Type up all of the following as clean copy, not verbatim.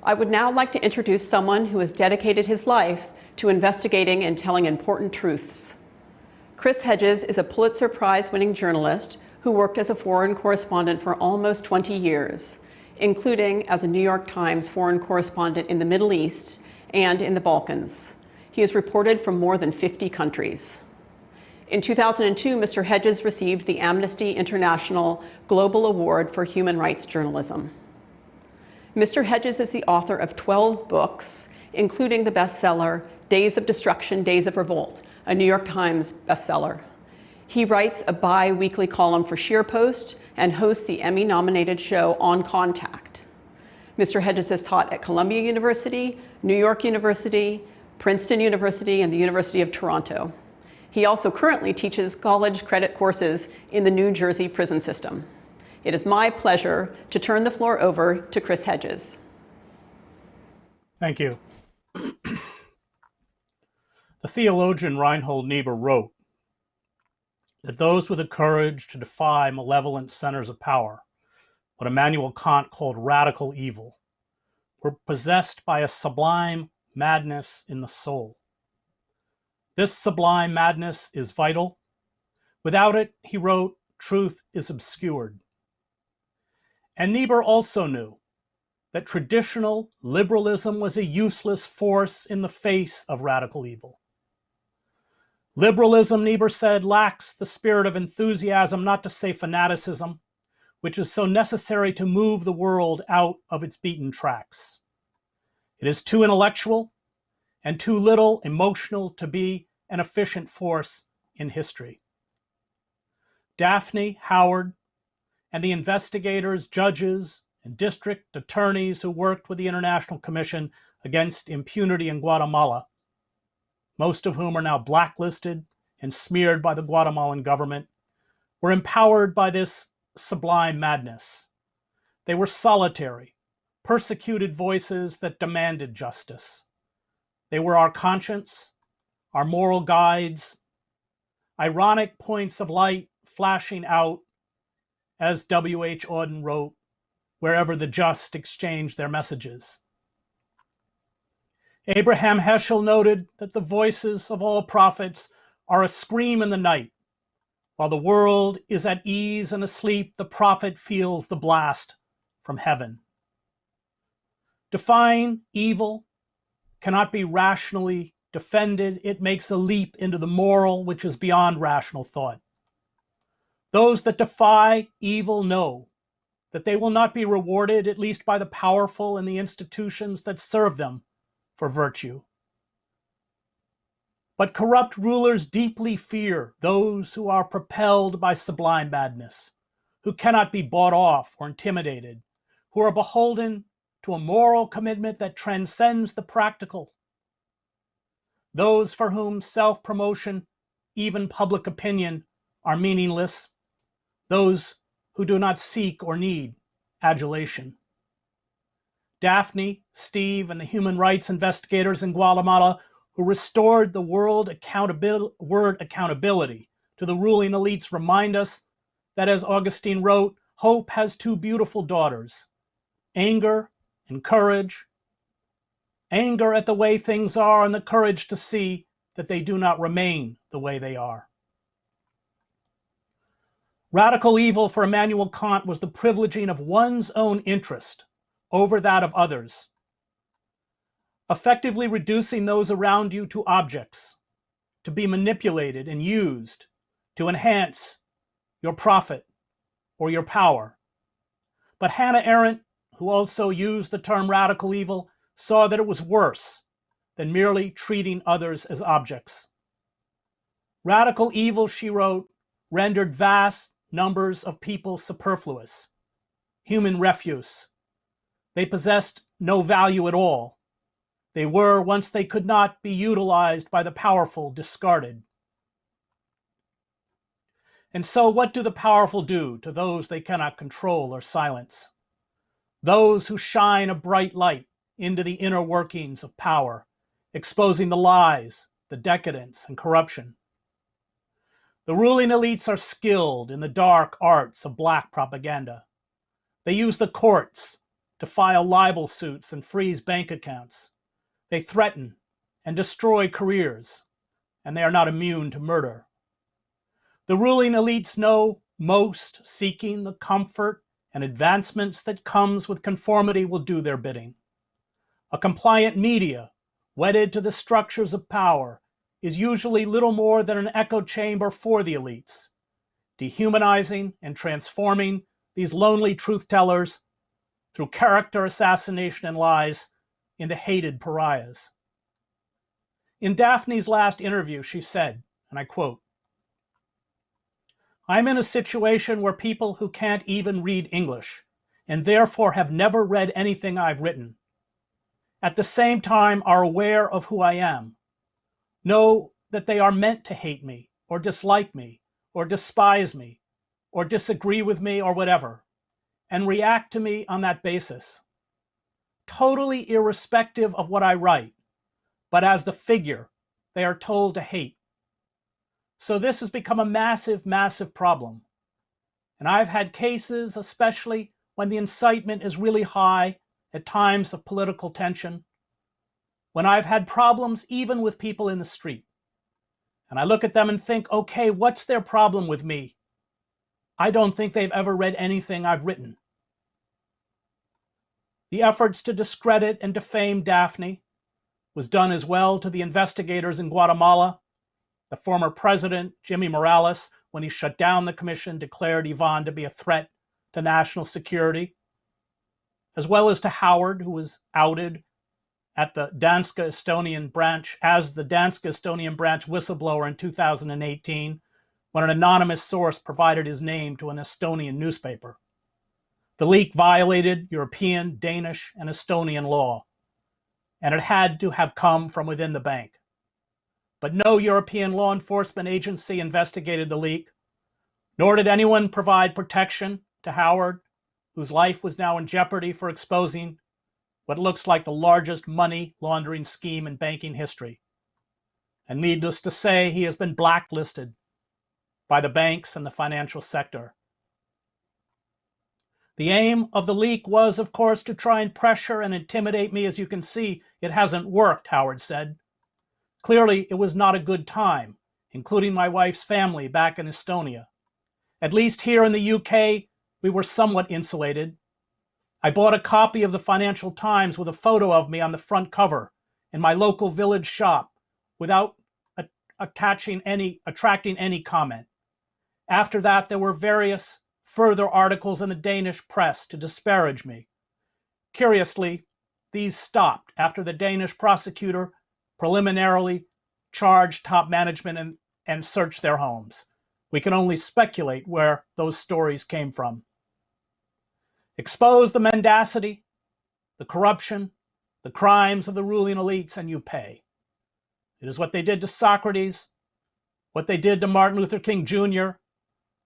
I would now like to introduce someone who has dedicated his life to investigating and telling important truths. Chris Hedges is a Pulitzer Prize-winning journalist who worked as a foreign correspondent for almost 20 years, including as a New York Times foreign correspondent in the Middle East and in the Balkans. He has reported from more than 50 countries. In 2002, Mr. Hedges received the Amnesty International Global Award for Human Rights Journalism. Mr. Hedges is the author of 12 books, including the bestseller Days of Destruction, Days of Revolt, a New York Times bestseller. He writes a bi-weekly column for ScheerPost and hosts the Emmy-nominated show On Contact. Mr. Hedges has taught at Columbia University, New York University, Princeton University, and the University of Toronto. He also currently teaches college credit courses in the New Jersey prison system. It is my pleasure to turn the floor over to Chris Hedges. Thank you. The theologian Reinhold Niebuhr wrote that those with the courage to defy malevolent centers of power, what Immanuel Kant called radical evil, were possessed by a sublime madness in the soul. This sublime madness is vital. Without it, he wrote, truth is obscured. And Niebuhr also knew that traditional liberalism was a useless force in the face of radical evil. Liberalism, Niebuhr said, lacks the spirit of enthusiasm, not to say fanaticism, which is so necessary to move the world out of its beaten tracks. It is too intellectual and too little emotional to be an efficient force in history. Daphne, Howard, and the investigators, judges, and district attorneys who worked with the International Commission Against Impunity in Guatemala, most of whom are now blacklisted and smeared by the Guatemalan government, were empowered by this sublime madness. They were solitary, persecuted voices that demanded justice. They were our conscience, our moral guides, ironic points of light flashing out, as W.H. Auden wrote, wherever the just exchange their messages. Abraham Heschel noted that the voices of all prophets are a scream in the night. While the world is at ease and asleep, the prophet feels the blast from heaven. Defying evil cannot be rationally defended. It makes a leap into the moral, which is beyond rational thought. Those that defy evil know that they will not be rewarded, at least by the powerful and the institutions that serve them, for virtue. But corrupt rulers deeply fear those who are propelled by sublime madness, who cannot be bought off or intimidated, who are beholden to a moral commitment that transcends the practical. Those for whom self-promotion, even public opinion, are meaningless. Those who do not seek or need adulation. Daphne, Steve, and the human rights investigators in Guatemala who restored the word accountability to the ruling elites remind us that, as Augustine wrote, hope has two beautiful daughters, anger and courage. Anger at the way things are and the courage to see that they do not remain the way they are. Radical evil for Immanuel Kant was the privileging of one's own interest over that of others, effectively reducing those around you to objects, to be manipulated and used to enhance your profit or your power. But Hannah Arendt, who also used the term radical evil, saw that it was worse than merely treating others as objects. Radical evil, she wrote, rendered vast numbers of people superfluous, human refuse. They possessed no value at all. They were, once they could not be utilized by the powerful, discarded. And so what do the powerful do to those they cannot control or silence? Those who shine a bright light into the inner workings of power, exposing the lies, the decadence, and corruption. The ruling elites are skilled in the dark arts of black propaganda. They use the courts to file libel suits and freeze bank accounts. They threaten and destroy careers, and they are not immune to murder. The ruling elites know most seeking the comfort and advancements that comes with conformity will do their bidding. A compliant media, wedded to the structures of power, is usually little more than an echo chamber for the elites, dehumanizing and transforming these lonely truth-tellers through character assassination and lies into hated pariahs. In Daphne's last interview, she said, and I quote, "I'm in a situation where people who can't even read English and therefore have never read anything I've written, at the same time are aware of who I am, know that they are meant to hate me or dislike me or despise me or disagree with me or whatever, and react to me on that basis, totally irrespective of what I write, but as the figure they are told to hate. So this has become a massive, massive problem. And I've had cases, especially when the incitement is really high at times of political tension, when I've had problems even with people in the street. And I look at them and think, okay, what's their problem with me? I don't think they've ever read anything I've written." The efforts to discredit and defame Daphne was done as well to the investigators in Guatemala. The former president, Jimmy Morales, when he shut down the commission, declared Ivan to be a threat to national security, as well as to Howard, who was outed at the Danske Estonian branch as the Danske Estonian branch whistleblower in 2018, when an anonymous source provided his name to an Estonian newspaper. The leak violated European, Danish, and Estonian law, and it had to have come from within the bank. But no European law enforcement agency investigated the leak, nor did anyone provide protection to Howard, whose life was now in jeopardy for exposing what looks like the largest money laundering scheme in banking history. And needless to say, he has been blacklisted by the banks and the financial sector. The aim of the leak was, of course, to try and pressure and intimidate me. As you can see, it hasn't worked, Howard said. Clearly, it was not a good time, including my wife's family back in Estonia. At least here in the UK, we were somewhat insulated. I bought a copy of the Financial Times with a photo of me on the front cover in my local village shop without attracting any comment. After that, there were various further articles in the Danish press to disparage me. Curiously, these stopped after the Danish prosecutor preliminarily charged top management and searched their homes. We can only speculate where those stories came from. Expose the mendacity, the corruption, the crimes of the ruling elites, and you pay. It is what they did to Socrates, what they did to Martin Luther King Jr.,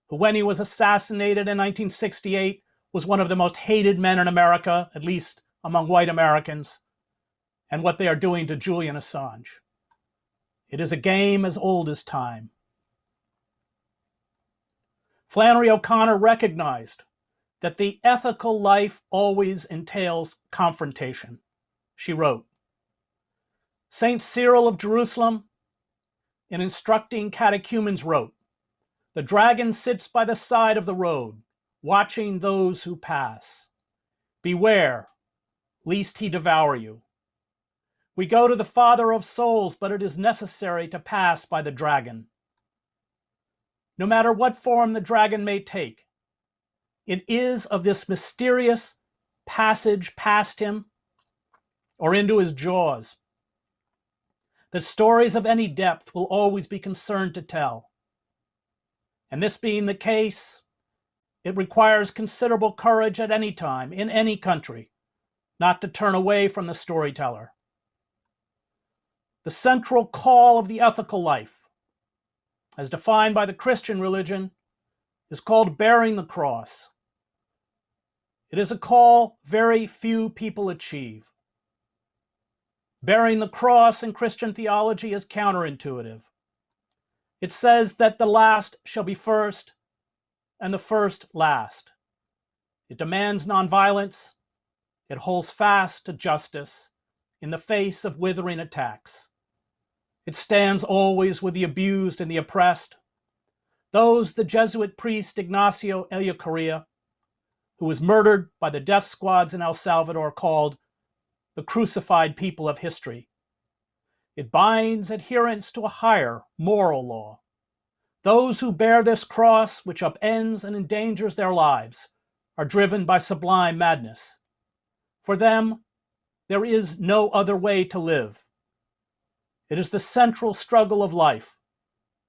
who, when he was assassinated in 1968, was one of the most hated men in America, at least among white Americans, and what they are doing to Julian Assange. It is a game as old as time. Flannery O'Connor recognized that the ethical life always entails confrontation. She wrote, St. Cyril of Jerusalem, in instructing catechumens, wrote, "The dragon sits by the side of the road, watching those who pass. Beware, lest he devour you. We go to the Father of souls, but it is necessary to pass by the dragon. No matter what form the dragon may take, it is of this mysterious passage past him or into his jaws that stories of any depth will always be concerned to tell. And this being the case, it requires considerable courage at any time, in any country, not to turn away from the storyteller. The central call of the ethical life, as defined by the Christian religion, is called bearing the cross. It is a call very few people achieve. Bearing the cross in Christian theology is counterintuitive. It says that the last shall be first and the first last. It demands nonviolence. It holds fast to justice in the face of withering attacks. It stands always with the abused and the oppressed, those the Jesuit priest Ignacio Ellacuría, who was murdered by the death squads in El Salvador, called the crucified people of history. It binds adherents to a higher moral law. Those who bear this cross, which upends and endangers their lives, are driven by sublime madness. For them, there is no other way to live. It is the central struggle of life,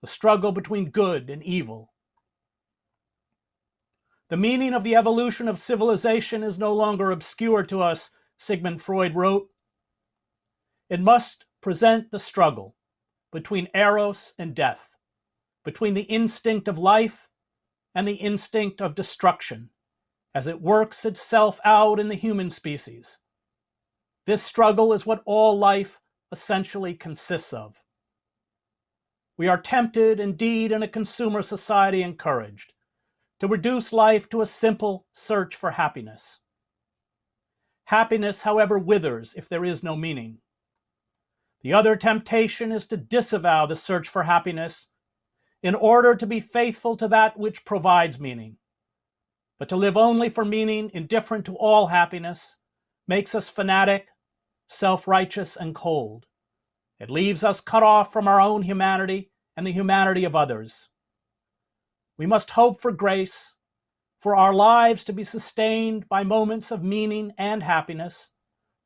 the struggle between good and evil. The meaning of the evolution of civilization is no longer obscure to us, Sigmund Freud wrote. It must present the struggle between eros and death, between the instinct of life and the instinct of destruction, as it works itself out in the human species. This struggle is what all life essentially consists of. We are tempted, indeed, in a consumer society encouraged, to reduce life to a simple search for happiness. Happiness, however, withers if there is no meaning. The other temptation is to disavow the search for happiness in order to be faithful to that which provides meaning. But to live only for meaning, indifferent to all happiness, makes us fanatic, self-righteous, and cold. It leaves us cut off from our own humanity and the humanity of others. We must hope for grace, for our lives to be sustained by moments of meaning and happiness,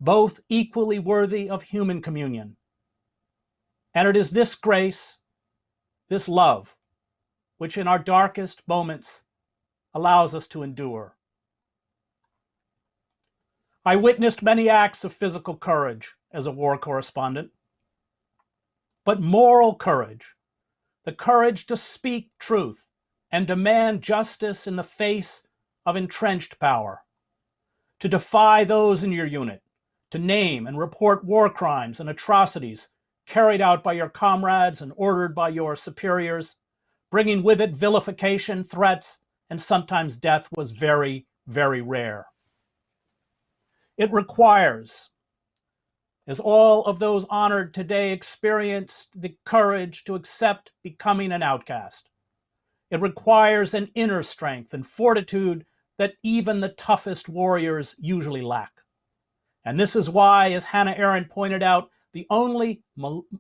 both equally worthy of human communion. And it is this grace, this love, which in our darkest moments allows us to endure. I witnessed many acts of physical courage as a war correspondent, but moral courage, the courage to speak truth and demand justice in the face of entrenched power, to defy those in your unit, to name and report war crimes and atrocities carried out by your comrades and ordered by your superiors, bringing with it vilification, threats, and sometimes death, was very, very rare. It requires, as all of those honored today experienced, the courage to accept becoming an outcast. It requires an inner strength and fortitude that even the toughest warriors usually lack. And this is why, as Hannah Arendt pointed out, the only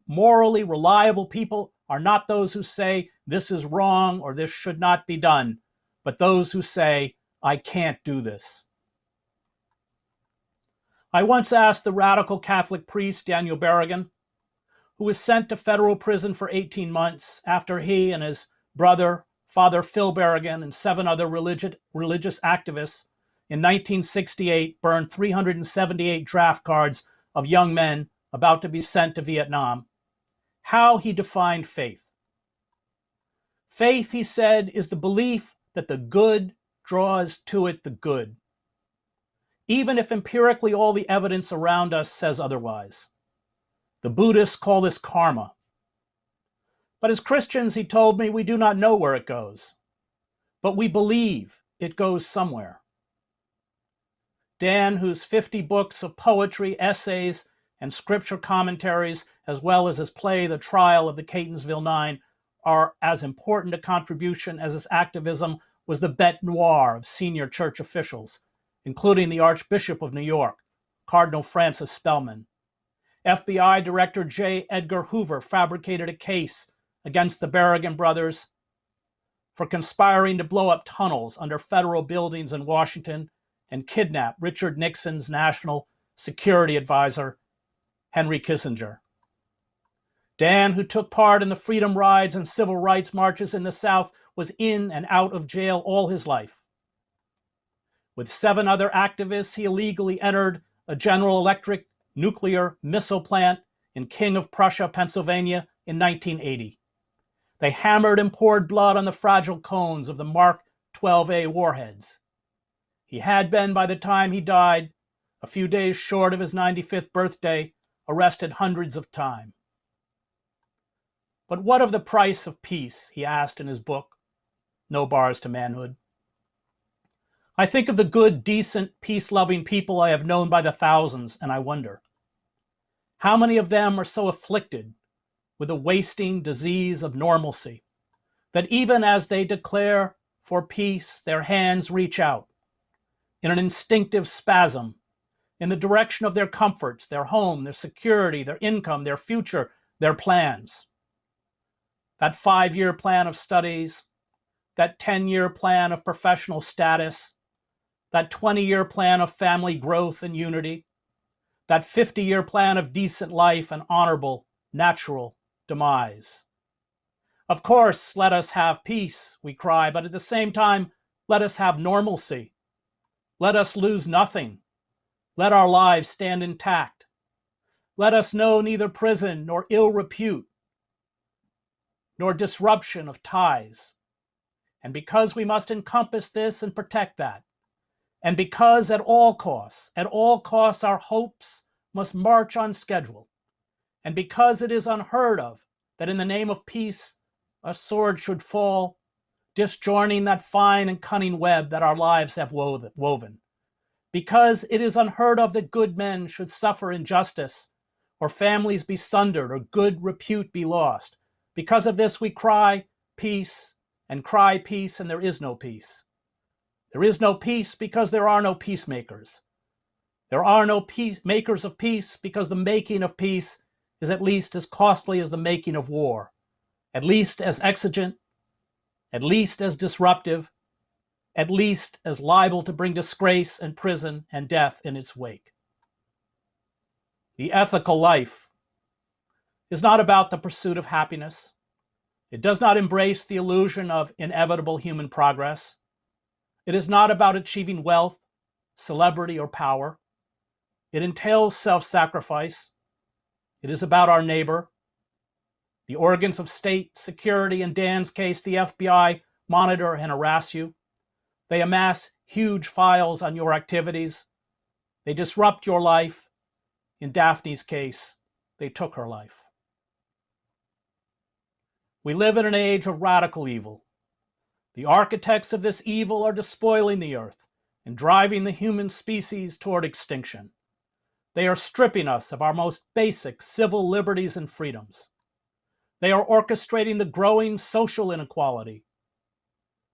morally reliable people are not those who say this is wrong or this should not be done, but those who say, I can't do this. I once asked the radical Catholic priest Daniel Berrigan, who was sent to federal prison for 18 months after he and his brother, Father Phil Berrigan, and 7 other religious activists in 1968 burned 378 draft cards of young men about to be sent to Vietnam, how he defined faith. Faith, he said, is the belief that the good draws to it the good, even if empirically all the evidence around us says otherwise. The Buddhists call this karma. But as Christians, he told me, we do not know where it goes, but we believe it goes somewhere. Dan, whose 50 books of poetry, essays, and scripture commentaries, as well as his play, The Trial of the Catonsville Nine, are as important a contribution as his activism, was the bête noire of senior church officials, including the Archbishop of New York, Cardinal Francis Spellman. FBI Director J. Edgar Hoover fabricated a case against the Berrigan brothers for conspiring to blow up tunnels under federal buildings in Washington and kidnap Richard Nixon's national security advisor, Henry Kissinger. Dan, who took part in the freedom rides and civil rights marches in the South, was in and out of jail all his life. With 7 other activists, he illegally entered a General Electric nuclear missile plant in King of Prussia, Pennsylvania in 1980. They hammered and poured blood on the fragile cones of the Mark 12A warheads. He had been, by the time he died, a few days short of his 95th birthday, arrested hundreds of times. But what of the price of peace, he asked in his book, No Bars to Manhood. I think of the good, decent, peace-loving people I have known by the thousands, and I wonder, how many of them are so afflicted with the wasting disease of normalcy that even as they declare for peace, their hands reach out in an instinctive spasm in the direction of their comforts, their home, their security, their income, their future, their plans. That 5-year plan of studies, that 10-year plan of professional status, that 20-year plan of family growth and unity, that 50-year plan of decent life and honorable, natural demise. Of course, let us have peace, we cry, but at the same time, let us have normalcy. Let us lose nothing. Let our lives stand intact. Let us know neither prison nor ill repute, nor disruption of ties. And because we must encompass this and protect that, and because at all costs, our hopes must march on schedule, and because it is unheard of that in the name of peace a sword should fall, disjoining that fine and cunning web that our lives have woven, because it is unheard of that good men should suffer injustice, or families be sundered, or good repute be lost. Because of this we cry peace, and cry peace, and there is no peace. There is no peace because there are no peacemakers. There are no makers of peace because the making of peace is at least as costly as the making of war, at least as exigent, at least as disruptive, at least as liable to bring disgrace and prison and death in its wake. The ethical life is not about the pursuit of happiness. It does not embrace the illusion of inevitable human progress. It is not about achieving wealth, celebrity, or power. It entails self-sacrifice. It is about our neighbor. The organs of state, security, in Dan's case, the FBI, monitor and harass you. They amass huge files on your activities. They disrupt your life. In Daphne's case, they took her life. We live in an age of radical evil. The architects of this evil are despoiling the earth and driving the human species toward extinction. They are stripping us of our most basic civil liberties and freedoms. They are orchestrating the growing social inequality,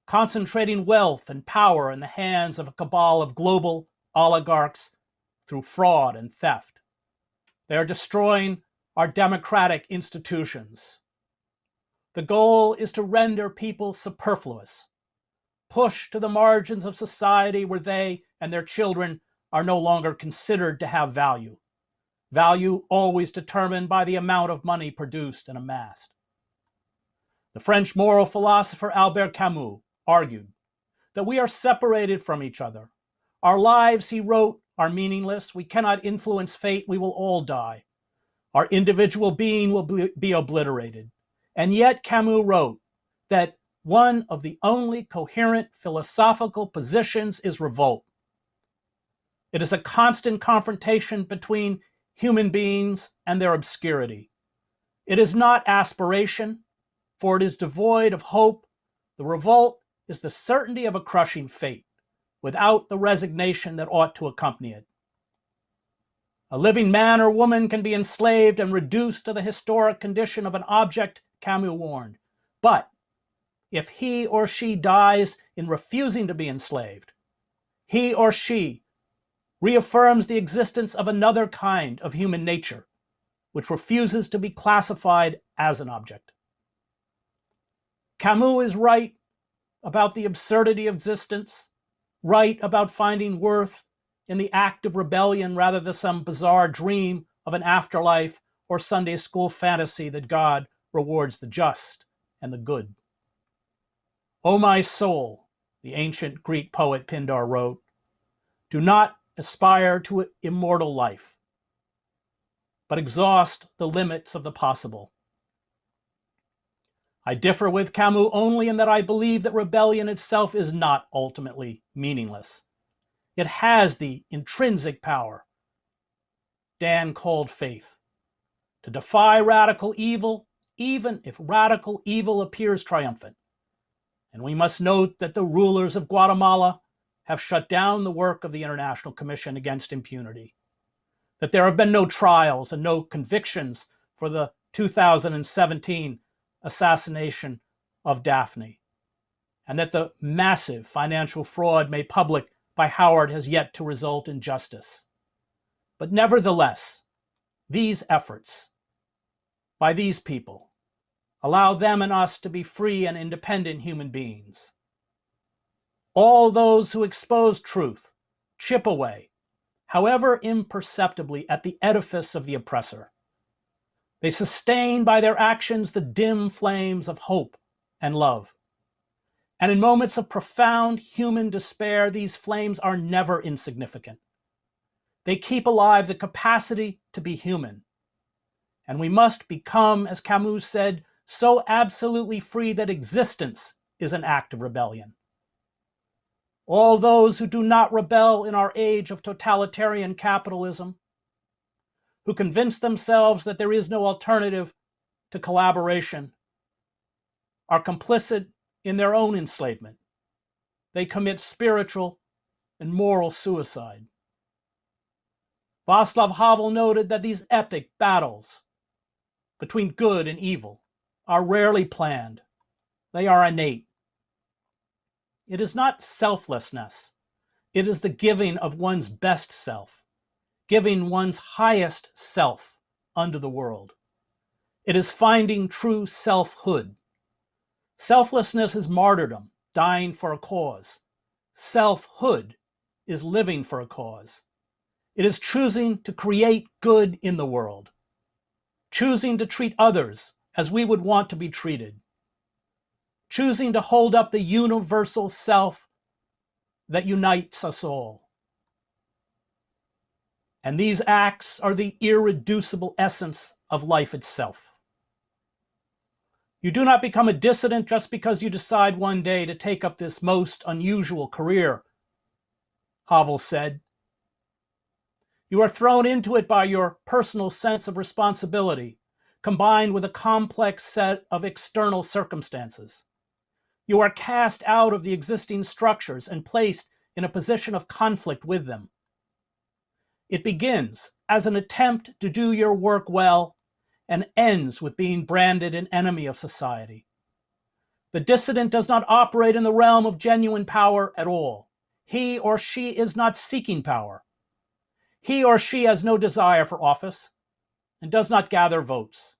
concentrating wealth and power in the hands of a cabal of global oligarchs through fraud and theft. They are destroying our democratic institutions. The goal is to render people superfluous, pushed to the margins of society where they and their children are no longer considered to have value. Value always determined by the amount of money produced and amassed. The French moral philosopher Albert Camus argued that we are separated from each other. Our lives, he wrote, are meaningless. We cannot influence fate. We will all die. Our individual being will be obliterated. And yet Camus wrote that one of the only coherent philosophical positions is revolt. It is a constant confrontation between human beings and their obscurity. It is not aspiration, for it is devoid of hope. The revolt is the certainty of a crushing fate, without the resignation that ought to accompany it. A living man or woman can be enslaved and reduced to the historic condition of an object, Camus warned. But if he or she dies in refusing to be enslaved, he or she reaffirms the existence of another kind of human nature, which refuses to be classified as an object. Camus is right about the absurdity of existence, right about finding worth in the act of rebellion rather than some bizarre dream of an afterlife or Sunday school fantasy that God rewards the just and the good. O my soul, the ancient Greek poet Pindar wrote, do not aspire to immortal life, but exhaust the limits of the possible. I differ with Camus only in that I believe that rebellion itself is not ultimately meaningless. It has the intrinsic power Dan called faith, to defy radical evil, even if radical evil appears triumphant. And we must note that the rulers of Guatemala have shut down the work of the International Commission Against Impunity, that there have been no trials and no convictions for the 2017 assassination of Daphne, and that the massive financial fraud made public by Howard has yet to result in justice. But nevertheless, these efforts by these people allow them and us to be free and independent human beings. All those who expose truth chip away, however imperceptibly, at the edifice of the oppressor. They sustain by their actions the dim flames of hope and love. And in moments of profound human despair, these flames are never insignificant. They keep alive the capacity to be human. And we must become, as Camus said, so absolutely free that existence is an act of rebellion. All those who do not rebel in our age of totalitarian capitalism, who convince themselves that there is no alternative to collaboration, are complicit in their own enslavement. They commit spiritual and moral suicide. Václav Havel noted that these epic battles between good and evil are rarely planned. They are innate. It is not selflessness. It is the giving of one's best self, giving one's highest self unto the world. It is finding true selfhood. Selflessness is martyrdom, dying for a cause. Selfhood is living for a cause. It is choosing to create good in the world, choosing to treat others as we would want to be treated, choosing to hold up the universal self that unites us all. And these acts are the irreducible essence of life itself. You do not become a dissident just because you decide one day to take up this most unusual career, Havel said. You are thrown into it by your personal sense of responsibility, combined with a complex set of external circumstances. You are cast out of the existing structures and placed in a position of conflict with them. It begins as an attempt to do your work well and ends with being branded an enemy of society. The dissident does not operate in the realm of genuine power at all. He or she is not seeking power. He or she has no desire for office and does not gather votes.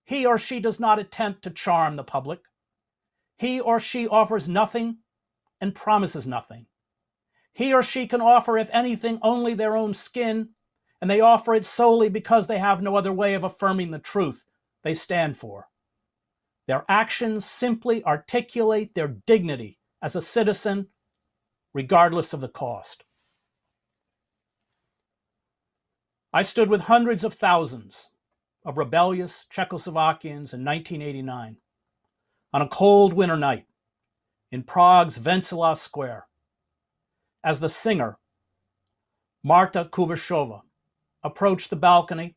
He or she does not attempt to charm the public. He or she offers nothing and promises nothing. He or she can offer, if anything, only their own skin, and they offer it solely because they have no other way of affirming the truth they stand for. Their actions simply articulate their dignity as a citizen, regardless of the cost. I stood with hundreds of thousands of rebellious Czechoslovakians in 1989 on a cold winter night in Prague's Wenceslas Square as the singer Marta Kubashova approached the balcony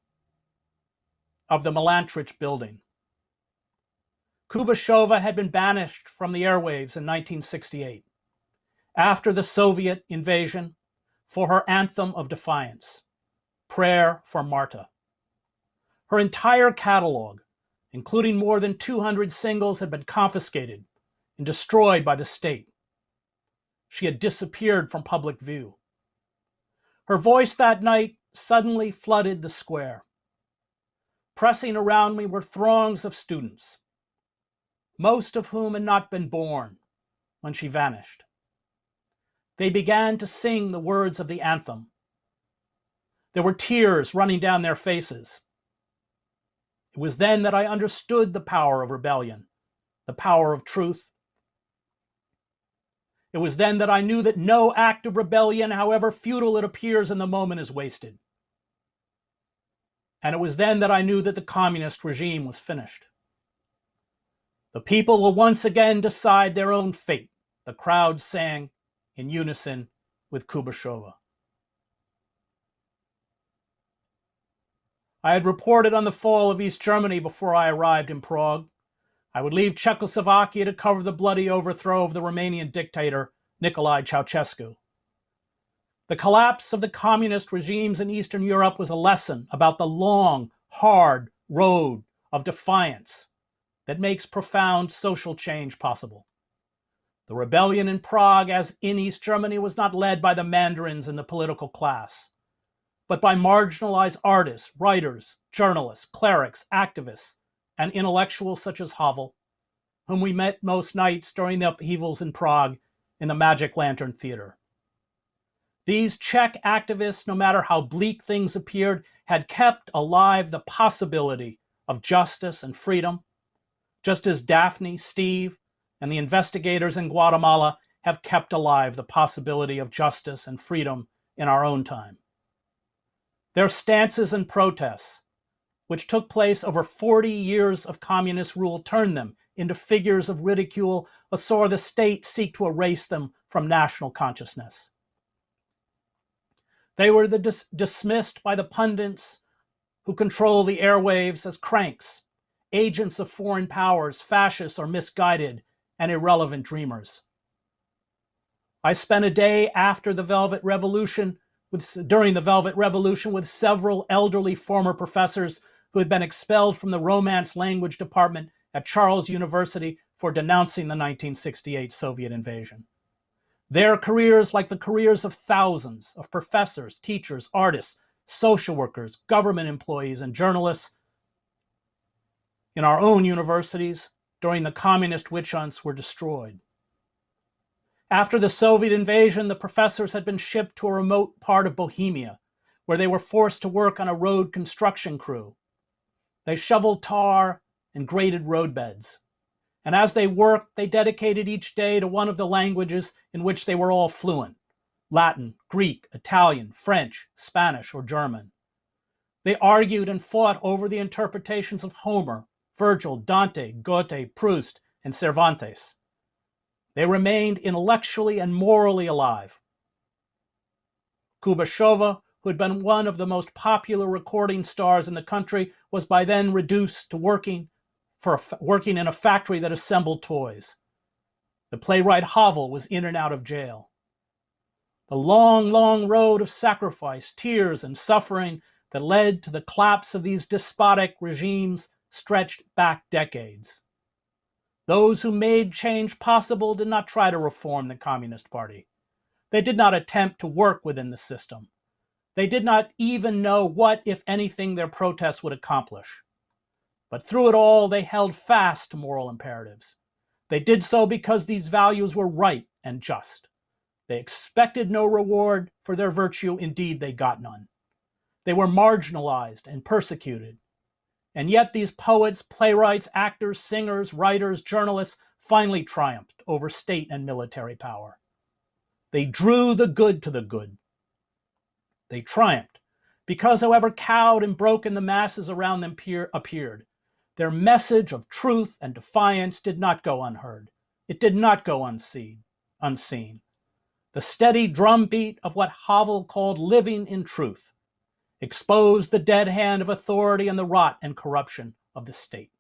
of the Melantrich building. Kubashova had been banished from the airwaves in 1968 after the Soviet invasion for her anthem of defiance, Prayer for Marta. Her entire catalog, including more than 200 singles, had been confiscated and destroyed by the state. She had disappeared from public view. Her voice that night suddenly flooded the square. Pressing around me were throngs of students, most of whom had not been born when she vanished. They began to sing the words of the anthem. There were tears running down their faces. It was then that I understood the power of rebellion, the power of truth. It was then that I knew that no act of rebellion, however futile it appears in the moment, is wasted. And it was then that I knew that the communist regime was finished. The people will once again decide their own fate, the crowd sang in unison with Kubashova. I had reported on the fall of East Germany before I arrived in Prague. I would leave Czechoslovakia to cover the bloody overthrow of the Romanian dictator, Nicolae Ceausescu. The collapse of the communist regimes in Eastern Europe was a lesson about the long, hard road of defiance that makes profound social change possible. The rebellion in Prague, as in East Germany, was not led by the mandarins and the political class, but by marginalized artists, writers, journalists, clerics, activists, and intellectuals such as Havel, whom we met most nights during the upheavals in Prague in the Magic Lantern Theater. These Czech activists, no matter how bleak things appeared, had kept alive the possibility of justice and freedom, just as Daphne, Steve, and the investigators in Guatemala have kept alive the possibility of justice and freedom in our own time. Their stances and protests, which took place over 40 years of communist rule, turned them into figures of ridicule or saw the state seek to erase them from national consciousness. They were dismissed by the pundits who control the airwaves as cranks, agents of foreign powers, fascists or misguided and irrelevant dreamers. I spent a day after the Velvet Revolution, during the Velvet Revolution, with several elderly former professors who had been expelled from the Romance language department at Charles University for denouncing the 1968 Soviet invasion. Their careers, like the careers of thousands of professors, teachers, artists, social workers, government employees, and journalists in our own universities during the communist witch hunts, were destroyed. After the Soviet invasion, the professors had been shipped to a remote part of Bohemia, where they were forced to work on a road construction crew. They shoveled tar and graded roadbeds. And as they worked, they dedicated each day to one of the languages in which they were all fluent: Latin, Greek, Italian, French, Spanish, or German. They argued and fought over the interpretations of Homer, Virgil, Dante, Goethe, Proust, and Cervantes. They remained intellectually and morally alive. Kubashova, who had been one of the most popular recording stars in the country, was by then reduced to working in a factory that assembled toys. The playwright Havel was in and out of jail. The long, long road of sacrifice, tears, and suffering that led to the collapse of these despotic regimes stretched back decades. Those who made change possible did not try to reform the Communist Party. They did not attempt to work within the system. They did not even know what, if anything, their protests would accomplish. But through it all, they held fast to moral imperatives. They did so because these values were right and just. They expected no reward for their virtue. Indeed, they got none. They were marginalized and persecuted. And yet these poets, playwrights, actors, singers, writers, journalists finally triumphed over state and military power. They drew the good to the good. They triumphed because, however cowed and broken the masses around them appeared, their message of truth and defiance did not go unheard. It did not go unseen. The steady drumbeat of what Havel called living in truth exposed the dead hand of authority and the rot and corruption of the state.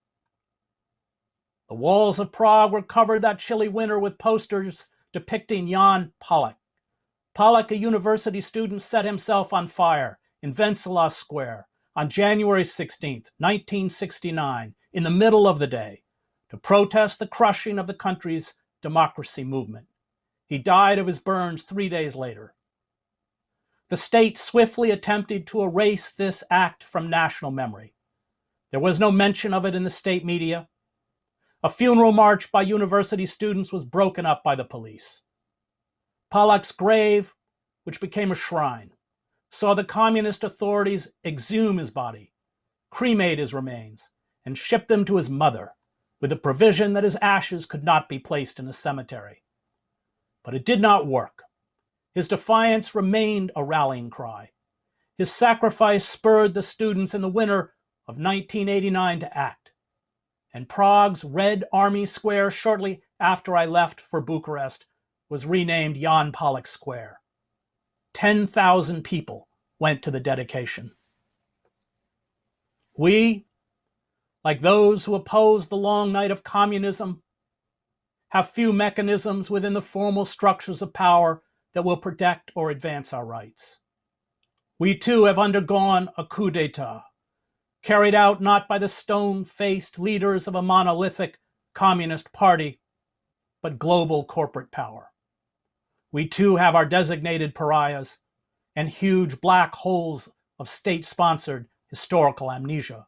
The walls of Prague were covered that chilly winter with posters depicting Jan Palach. Palach, a university student, set himself on fire in Wenceslas Square on January 16, 1969, in the middle of the day, to protest the crushing of the country's democracy movement. He died of his burns 3 days later. The state swiftly attempted to erase this act from national memory. There was no mention of it in the state media. A funeral march by university students was broken up by the police. Palach's grave, which became a shrine, saw the communist authorities exhume his body, cremate his remains, and ship them to his mother, with the provision that his ashes could not be placed in a cemetery. But it did not work. His defiance remained a rallying cry. His sacrifice spurred the students in the winter of 1989 to act. And Prague's Red Army Square, shortly after I left for Bucharest, was renamed Jan Palach Square. 10,000 people went to the dedication. We, like those who opposed the long night of communism, have few mechanisms within the formal structures of power that will protect or advance our rights. We too have undergone a coup d'etat, carried out not by the stone-faced leaders of a monolithic communist party, but global corporate power. We too have our designated pariahs and huge black holes of state-sponsored historical amnesia.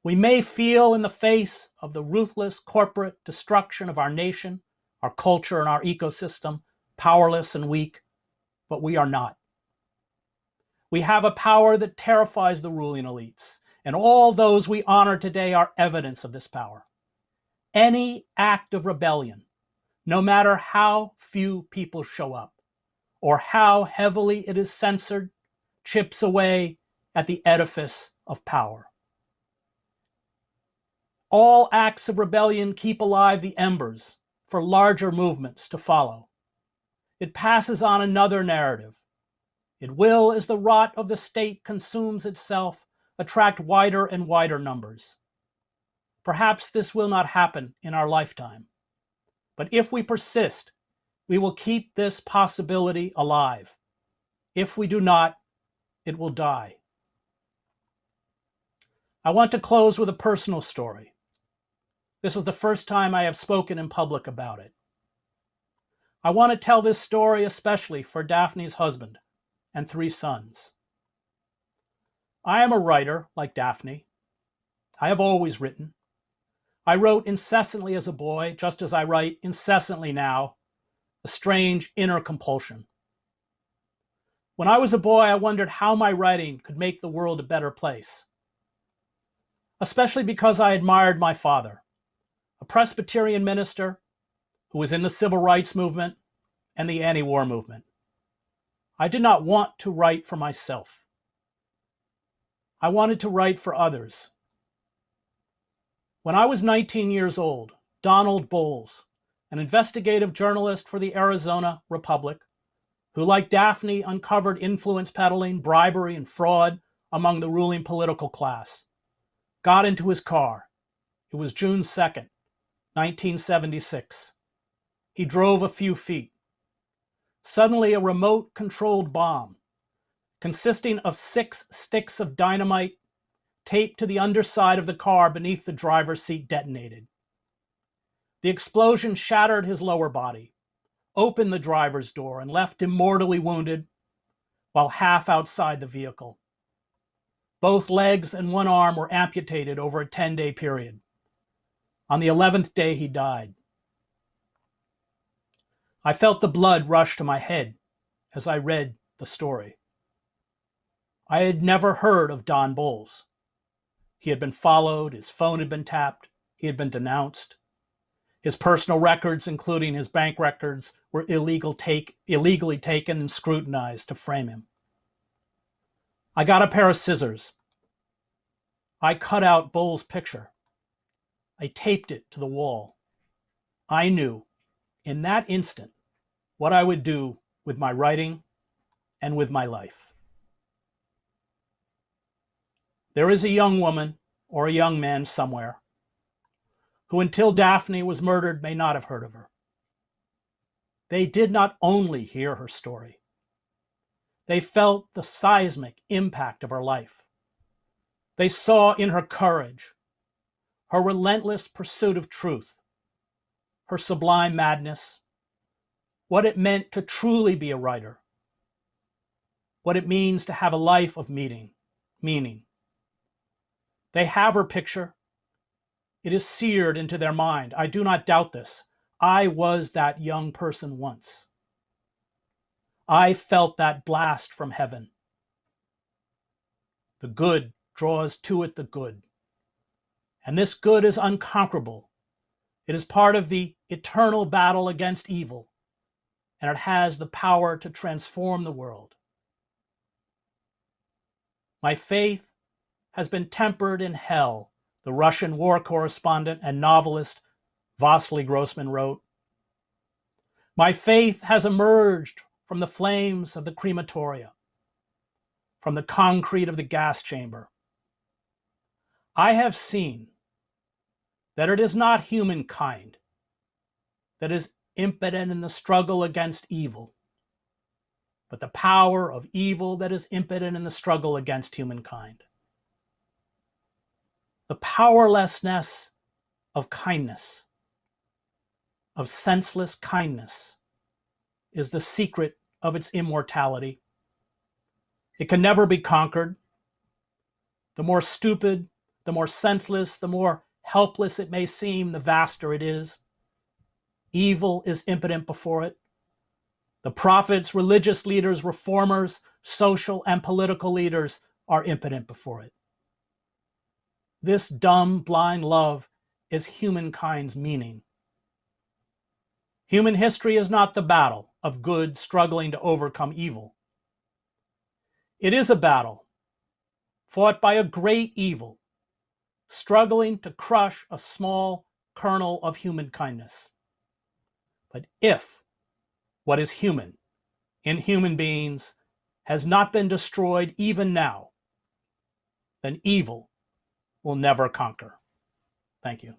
We may feel in the face of the ruthless corporate destruction of our nation, our culture, and our ecosystem, powerless and weak, but we are not. We have a power that terrifies the ruling elites, and all those we honor today are evidence of this power. Any act of rebellion, no matter how few people show up, or how heavily it is censored, chips away at the edifice of power. All acts of rebellion keep alive the embers for larger movements to follow. It passes on another narrative. It will, as the rot of the state consumes itself, attract wider and wider numbers. Perhaps this will not happen in our lifetime, but if we persist, we will keep this possibility alive. If we do not, it will die. I want to close with a personal story. This is the first time I have spoken in public about it. I want to tell this story especially for Daphne's husband and 3 sons. I am a writer like Daphne. I have always written. I wrote incessantly as a boy, just as I write incessantly now, a strange inner compulsion. When I was a boy, I wondered how my writing could make the world a better place, especially because I admired my father, a Presbyterian minister who was in the civil rights movement and the anti-war movement. I did not want to write for myself. I wanted to write for others. When I was 19 years old, Donald Bowles, an investigative journalist for the Arizona Republic, who, like Daphne, uncovered influence peddling, bribery, and fraud among the ruling political class, got into his car. It was June 2nd, 1976. He drove a few feet. Suddenly, a remote-controlled bomb, consisting of 6 sticks of dynamite taped to the underside of the car beneath the driver's seat, detonated. The explosion shattered his lower body, opened the driver's door, and left him mortally wounded while half outside the vehicle. Both legs and one arm were amputated over a 10-day period. On the 11th day, he died. I felt the blood rush to my head as I read the story. I had never heard of Don Bowles. He had been followed, his phone had been tapped, he had been denounced. His personal records, including his bank records, were illegally taken and scrutinized to frame him. I got a pair of scissors. I cut out Bowles' picture. I taped it to the wall. I knew, in that instant, what I would do with my writing and with my life. There is a young woman or a young man somewhere who, until Daphne was murdered, may not have heard of her. They did not only hear her story. They felt the seismic impact of her life. They saw in her courage, her relentless pursuit of truth, her sublime madness, what it meant to truly be a writer, what it means to have a life of meaning. They have her picture. It is seared into their mind. I do not doubt this. I was that young person once. I felt that blast from heaven. The good draws to it the good. And this good is unconquerable. It is part of the eternal battle against evil, and it has the power to transform the world. My faith has been tempered in hell, the Russian war correspondent and novelist Vasily Grossman wrote. My faith has emerged from the flames of the crematoria, from the concrete of the gas chamber. I have seen that it is not humankind, that is impotent in the struggle against evil, but the power of evil that is impotent in the struggle against humankind. The powerlessness of kindness, of senseless kindness, is the secret of its immortality. It can never be conquered. The more stupid, the more senseless, the more helpless it may seem, the vaster it is. Evil is impotent before it. The prophets, religious leaders, reformers, social and political leaders are impotent before it. This dumb, blind love is humankind's meaning. Human history is not the battle of good struggling to overcome evil. It is a battle fought by a great evil, struggling to crush a small kernel of human kindness. But if what is human in human beings has not been destroyed even now, then evil will never conquer. Thank you.